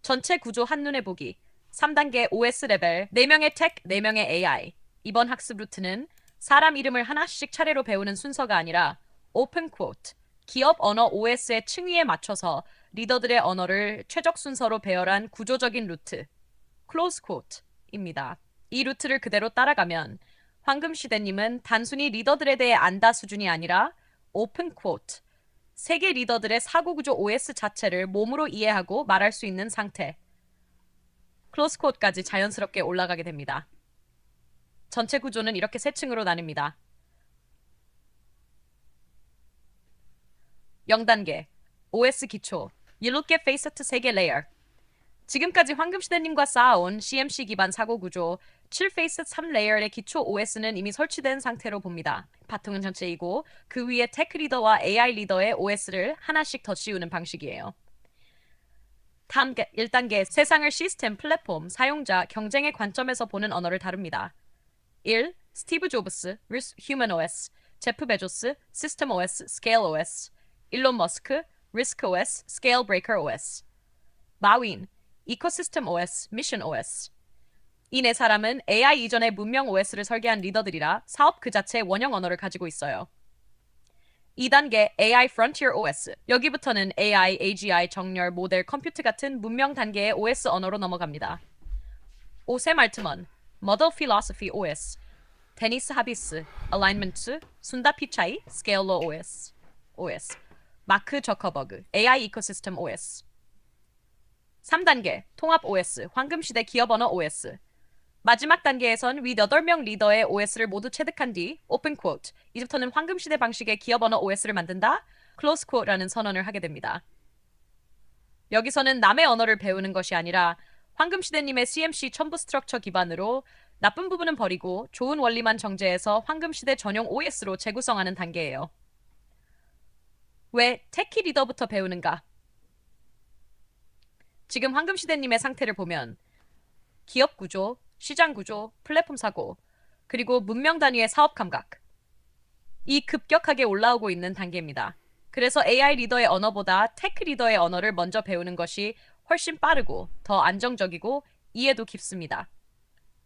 전체 구조 한눈에 보기. 3단계 OS 레벨 4명의 텍, 4명의 AI. 이번 학습 루트는 사람 이름을 하나씩 차례로 배우는 순서가 아니라 오픈 쿼트, 기업 언어 OS의 층위에 맞춰서 리더들의 언어를 최적 순서로 배열한 구조적인 루트, 클로즈 쿼트입니다. 이 루트를 그대로 따라가면 황금시대님은 단순히 리더들에 대해 안다 수준이 아니라 오픈 쿼트, 세계 리더들의 사고구조 OS 자체를 몸으로 이해하고 말할 수 있는 상태, 클로즈 쿼트까지 자연스럽게 올라가게 됩니다. 전체 구조는 이렇게 세 층으로 나뉩니다. 0단계 OS 기초 일룩게 페이서트 세계 레이어. 지금까지 황금시대님과 쌓아온 CMC 기반 사고구조 7페이스 3레이어의 기초 OS는 이미 설치된 상태로 봅니다. 바통은 전체이고 그 위에 테크 리더와 AI 리더의 OS를 하나씩 더 씌우는 방식이에요. 다음 1단계 세상을 시스템, 플랫폼, 사용자, 경쟁의 관점에서 보는 언어를 다룹니다. 1. 스티브 조브스, 휴먼 OS, 제프 베조스, 시스템 OS, 스케일 OS, 일론 머스크, 리스크 OS, 스케일 브레이커 OS, 마윈, 이코시스템 OS, 미션 OS. 이 네 사람은 AI 이전의 문명 OS를 설계한 리더들이라 사업 그 자체의 원형 언어를 가지고 있어요. 2단계 AI Frontier OS. 여기부터는 AI, AGI, 정렬, 모델, 컴퓨트 같은 문명 단계의 OS 언어로 넘어갑니다. 오셈 알트먼, Model Philosophy OS, 데니스 하비스, Alignment, 순다 피차이, Scalar OS, 마크 저커버그, AI 이코시스템 OS. 3단계 통합 OS, 황금시대 기업 언어 OS. 마지막 단계에선 위 8명 리더의 OS를 모두 체득한 뒤 오픈 쿼트, 이제부터는 황금시대 방식의 기업 언어 OS를 만든다, 클로즈 쿼트라는 선언을 하게 됩니다. 여기서는 남의 언어를 배우는 것이 아니라 황금시대님의 CMC 첨부 스트럭처 기반으로 나쁜 부분은 버리고 좋은 원리만 정제해서 황금시대 전용 OS로 재구성하는 단계예요. 왜 테키 리더부터 배우는가? 지금 황금시대님의 상태를 보면 기업 구조, 시장 구조, 플랫폼 사고, 그리고 문명 단위의 사업 감각. 이 급격하게 올라오고 있는 단계입니다. 그래서 AI 리더의 언어보다 테크 리더의 언어를 먼저 배우는 것이 훨씬 빠르고 더 안정적이고 이해도 깊습니다.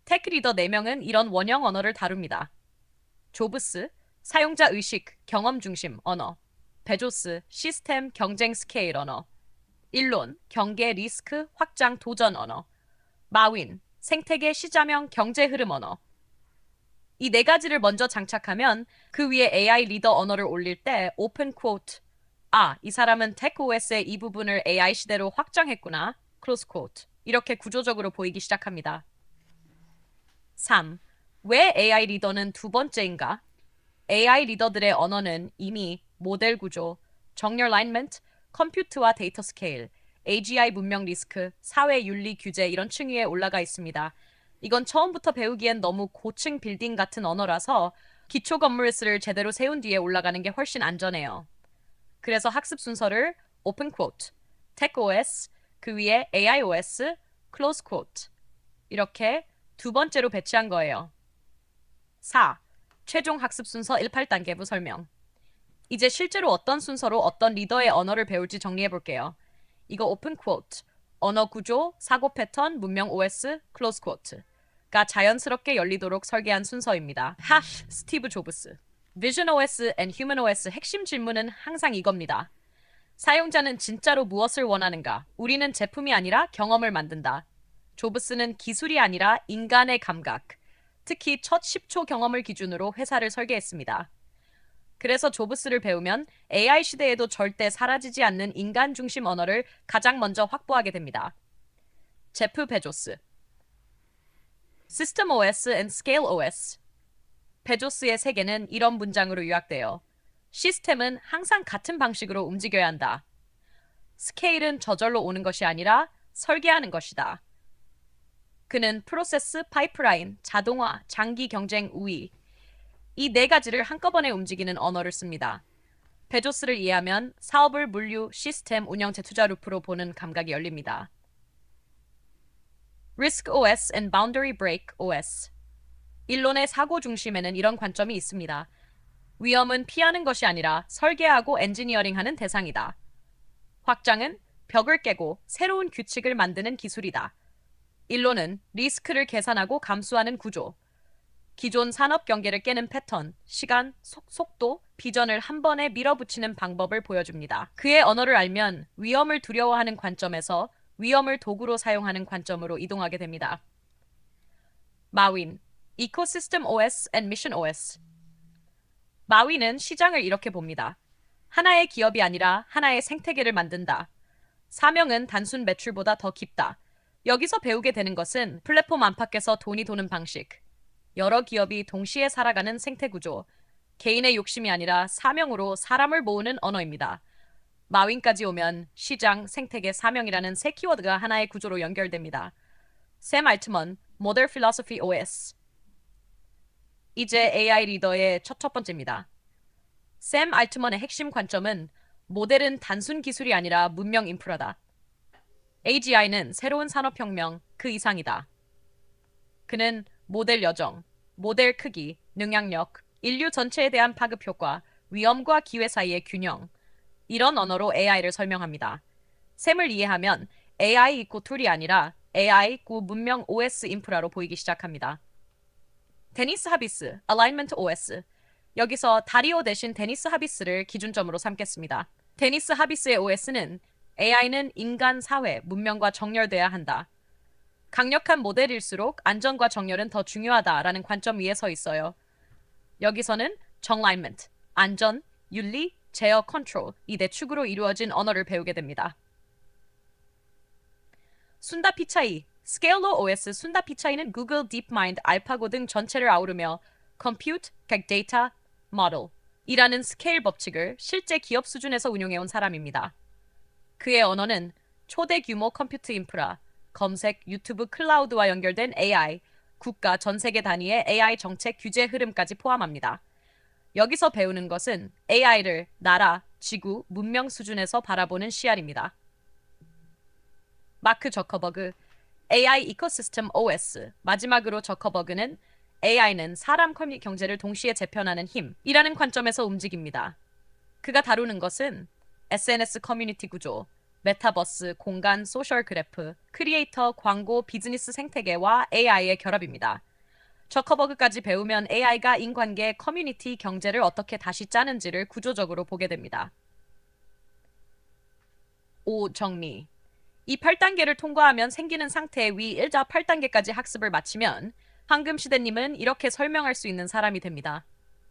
테크 리더 4명은 이런 원형 언어를 다룹니다. 조브스, 사용자 의식, 경험 중심 언어. 베조스, 시스템, 경쟁 스케일 언어. 일론, 경계, 리스크, 확장, 도전 언어. 마윈, 생태계, 시자명, 경제 흐름 언어. 이 네 가지를 먼저 장착하면 그 위에 AI 리더 언어를 올릴 때 오픈 쿼트, 이 사람은 테크 OS의 이 부분을 AI 시대로 확장했구나, 클로즈 쿼트. 이렇게 구조적으로 보이기 시작합니다. 3. 왜 AI 리더는 두 번째인가? AI 리더들의 언어는 이미 모델 구조, 정렬 라인먼트, 컴퓨트와 데이터 스케일, AGI 문명 리스크, 사회 윤리 규제 이런 층위에 올라가 있습니다. 이건 처음부터 배우기엔 너무 고층 빌딩 같은 언어라서 기초 건물을 제대로 세운 뒤에 올라가는 게 훨씬 안전해요. 그래서 학습 순서를 오픈 쿼트, 테크 OS, 그 위에 AI OS, 클로즈 쿼트 이렇게 두 번째로 배치한 거예요. 4. 최종 학습 순서 18단계부 설명. 이제 실제로 어떤 순서로 어떤 리더의 언어를 배울지 정리해 볼게요. 이거 오픈 쿼트, 언어 구조, 사고 패턴, 문명 OS, 클로즈 쿼트가 자연스럽게 열리도록 설계한 순서입니다. 스티브 조브스. Vision OS and Human OS 핵심 질문은 항상 이겁니다. 사용자는 진짜로 무엇을 원하는가? 우리는 제품이 아니라 경험을 만든다. 조브스는 기술이 아니라 인간의 감각, 특히 첫 10초 경험을 기준으로 회사를 설계했습니다. 그래서 조브스를 배우면 AI 시대에도 절대 사라지지 않는 인간 중심 언어를 가장 먼저 확보하게 됩니다. 제프 베조스. System OS and Scale OS. 베조스의 세계는 이런 문장으로 요약돼요. 시스템은 항상 같은 방식으로 움직여야 한다. 스케일은 저절로 오는 것이 아니라 설계하는 것이다. 그는 프로세스, 파이프라인, 자동화, 장기 경쟁 우위, 이 네 가지를 한꺼번에 움직이는 언어를 씁니다. 베조스를 이해하면 사업을 물류, 시스템, 운영, 재투자 루프로 보는 감각이 열립니다. Risk OS and Boundary Break OS. 일론의 사고 중심에는 이런 관점이 있습니다. 위험은 피하는 것이 아니라 설계하고 엔지니어링하는 대상이다. 확장은 벽을 깨고 새로운 규칙을 만드는 기술이다. 일로는 리스크를 계산하고 감수하는 구조, 기존 산업 경계를 깨는 패턴, 시간, 속도, 비전을 한 번에 밀어붙이는 방법을 보여줍니다. 그의 언어를 알면 위험을 두려워하는 관점에서 위험을 도구로 사용하는 관점으로 이동하게 됩니다. 마윈, Ecosystem OS and Mission OS. 마윈은 시장을 이렇게 봅니다. 하나의 기업이 아니라 하나의 생태계를 만든다. 사명은 단순 매출보다 더 깊다. 여기서 배우게 되는 것은 플랫폼 안팎에서 돈이 도는 방식, 여러 기업이 동시에 살아가는 생태구조, 개인의 욕심이 아니라 사명으로 사람을 모으는 언어입니다. 마윈까지 오면 시장, 생태계, 사명이라는 세 키워드가 하나의 구조로 연결됩니다. 샘 알트먼, Modern Philosophy OS. 이제 AI 리더의 첫 번째입니다. 샘 알트먼의 핵심 관점은 모델은 단순 기술이 아니라 문명 인프라다. AGI는 새로운 산업혁명, 그 이상이다. 그는 모델 여정, 모델 크기, 능량력, 인류 전체에 대한 파급 효과, 위험과 기회 사이의 균형, 이런 언어로 AI를 설명합니다. 샘을 이해하면 AI 있고 툴이 아니라 AI 있고 문명 OS 인프라로 보이기 시작합니다. 데니스 하비스, Alignment OS. 여기서 다리오 대신 데니스 하비스를 기준점으로 삼겠습니다. 데니스 하비스의 OS는 AI는 인간, 사회, 문명과 정렬돼야 한다. 강력한 모델일수록 안전과 정렬은 더 중요하다라는 관점 위에 서 있어요. 여기서는 정라이먼트, 안전, 윤리, 제어, 컨트롤 이 네 축으로 이루어진 언어를 배우게 됩니다. 순다 피차이, 스케일러 OS 순다 피차이는 구글 딥마인드, 알파고 등 전체를 아우르며 Compute, Data, Model 이라는 스케일 법칙을 실제 기업 수준에서 운용해온 사람입니다. 그의 언어는 초대 규모 컴퓨트 인프라, 검색, 유튜브, 클라우드와 연결된 AI, 국가 전 세계 단위의 AI 정책 규제 흐름까지 포함합니다. 여기서 배우는 것은 AI를 나라, 지구, 문명 수준에서 바라보는 시야입니다. 마크 저커버그, AI 이코시스템 OS. 마지막으로 저커버그는 AI는 사람 경제를 동시에 재편하는 힘이라는 관점에서 움직입니다. 그가 다루는 것은 SNS 커뮤니티 구조, 메타버스, 공간, 소셜 그래프, 크리에이터, 광고, 비즈니스 생태계와 AI의 결합입니다. 저커버그까지 배우면 AI가 인관계, 커뮤니티, 경제를 어떻게 다시 짜는지를 구조적으로 보게 됩니다. 5. 정리. 이 8단계를 통과하면 생기는 상태의 위 1자 8단계까지 학습을 마치면 황금시대님은 이렇게 설명할 수 있는 사람이 됩니다.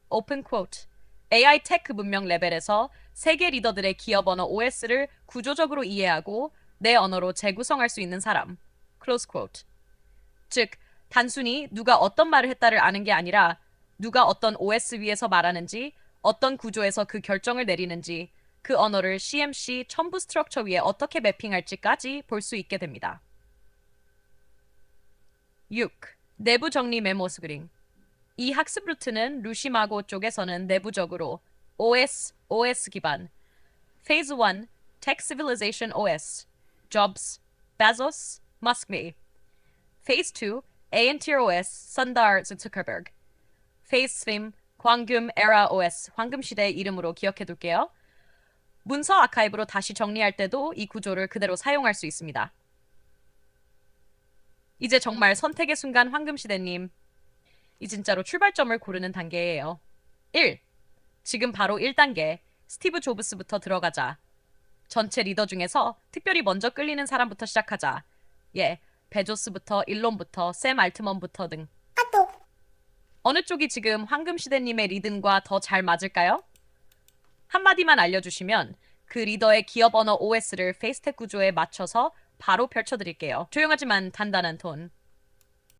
오픈 쿼트. AI 테크 문명 레벨에서 세계 리더들의 기업 언어 OS를 구조적으로 이해하고 내 언어로 재구성할 수 있는 사람. 클로즈 쿼트. 즉, 단순히 누가 어떤 말을 했다를 아는 게 아니라 누가 어떤 OS 위에서 말하는지, 어떤 구조에서 그 결정을 내리는지, 그 언어를 CMC 첨부 스트럭처 위에 어떻게 매핑할지까지 볼 수 있게 됩니다. 6. 내부 정리 메모 스그링. 이 학습 루트는 루시마고 쪽에서는 내부적으로 OS 기반, Phase 1, Tech Civilization OS, Jobs, Bezos, Musk, Phase 2, Aentir OS, Sundar Zuckerberg, Phase 3, 광금 Era OS, 황금시대의 이름으로 기억해둘게요. 문서 아카이브로 다시 정리할 때도 이 구조를 그대로 사용할 수 있습니다. 이제 정말 선택의 순간 황금시대님. 이 진짜로 출발점을 고르는 단계예요. 1. 지금 바로 1단계. 스티브 조브스부터 들어가자. 전체 리더 중에서 특별히 먼저 끌리는 사람부터 시작하자. 예, 베조스부터, 일론부터, 샘 알트먼부터 등. 어느 쪽이 지금 황금시대님의 리듬과 더 잘 맞을까요? 한마디만 알려주시면 그 리더의 기업 언어 OS를 페이스텍 구조에 맞춰서 바로 펼쳐드릴게요. 조용하지만 단단한 톤.